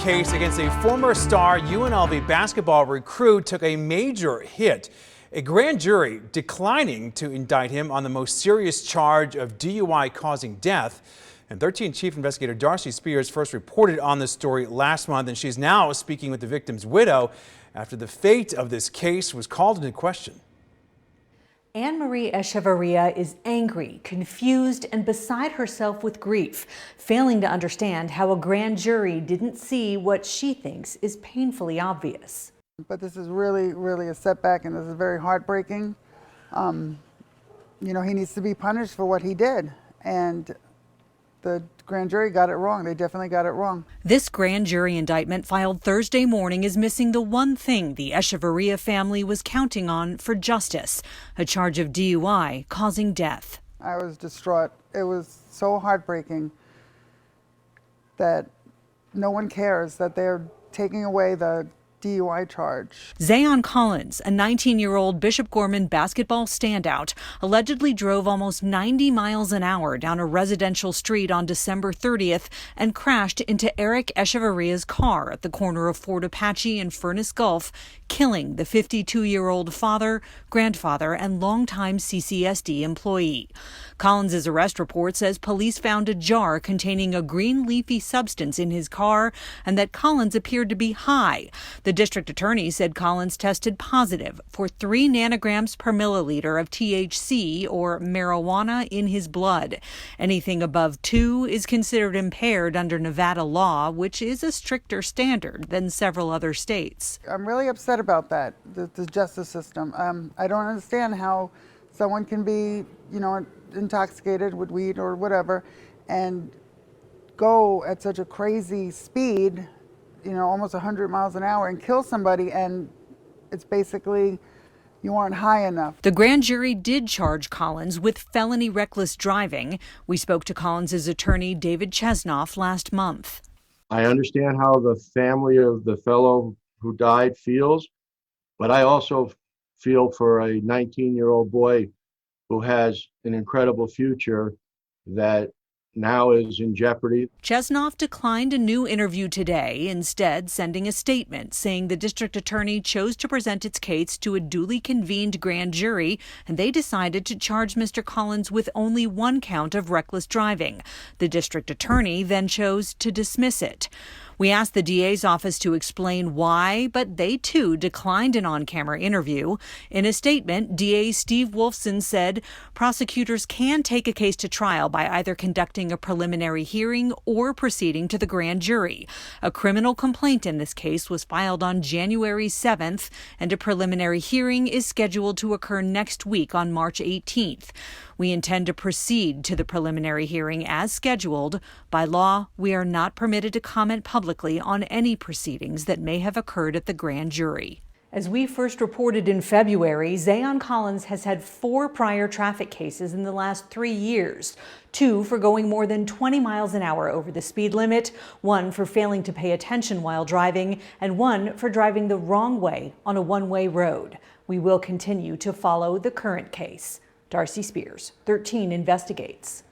case against a former star UNLV basketball recruit took a major hit. A grand jury declining to indict him on the most serious charge of DUI causing death. And 13 Chief Investigator Darcy Spears first reported on this story last month, and she's now speaking with the victim's widow after the fate of this case was called into question. Anne-Marie Echevarria is angry, confused, and beside herself with grief, failing to understand how a grand jury didn't see what she thinks is painfully obvious. But this is really a setback, and this is very heartbreaking. You know, he needs to be punished for what he did, and the grand jury got it wrong. They definitely got it wrong. This grand jury indictment filed Thursday morning is missing the one thing the Echevarria family was counting on for justice, a charge of DUI causing death. I was distraught. It was so heartbreaking that no one cares that they're taking away the DUI charge. Zaon Collins, a 19-year-old Bishop Gorman basketball standout, allegedly drove almost 90 miles an hour down a residential street on December 30th and crashed into Eric Echevarria's car at the corner of Fort Apache and Furnace Gulf, killing the 52-year-old father, grandfather, and longtime CCSD employee. Collins' arrest report says police found a jar containing a green leafy substance in his car and that Collins appeared to be high. The district attorney said Collins tested positive for 3 nanograms per milliliter of THC, or marijuana, in his blood. Anything above 2 is considered impaired under Nevada law, which is a stricter standard than several other states. I'm really upset about that, the justice system. I don't understand how someone can be, you know, intoxicated with weed or whatever and go at such a crazy speed, you know, almost 100 miles an hour, and kill somebody, and it's basically you aren't high enough. The grand jury did charge Collins with felony reckless driving. We spoke to Collins' attorney, David Chesnoff, last month. I understand how the family of the fellow who died feels, but I also feel for a 19-year-old boy who has an incredible future that now is in jeopardy. Chesnoff declined a new interview today, instead sending a statement saying the district attorney chose to present its case to a duly convened grand jury, and they decided to charge Mr. Collins with only 1 count of reckless driving. The district attorney then chose to dismiss it. We asked the DA's office to explain why, but they too declined an on-camera interview. In a statement, DA Steve Wolfson said prosecutors can take a case to trial by either conducting a preliminary hearing or proceeding to the grand jury. A criminal complaint in this case was filed on January 7th, and a preliminary hearing is scheduled to occur next week on March 18th. We intend to proceed to the preliminary hearing as scheduled. By law, we are not permitted to comment publicly on any proceedings that may have occurred at the grand jury. As we first reported in February, Zaon Collins has had 4 prior traffic cases in the last 3 years. 2 for going more than 20 miles an hour over the speed limit, 1 for failing to pay attention while driving, and 1 for driving the wrong way on a one-way road. We will continue to follow the current case. Darcy Spears, 13 Investigates.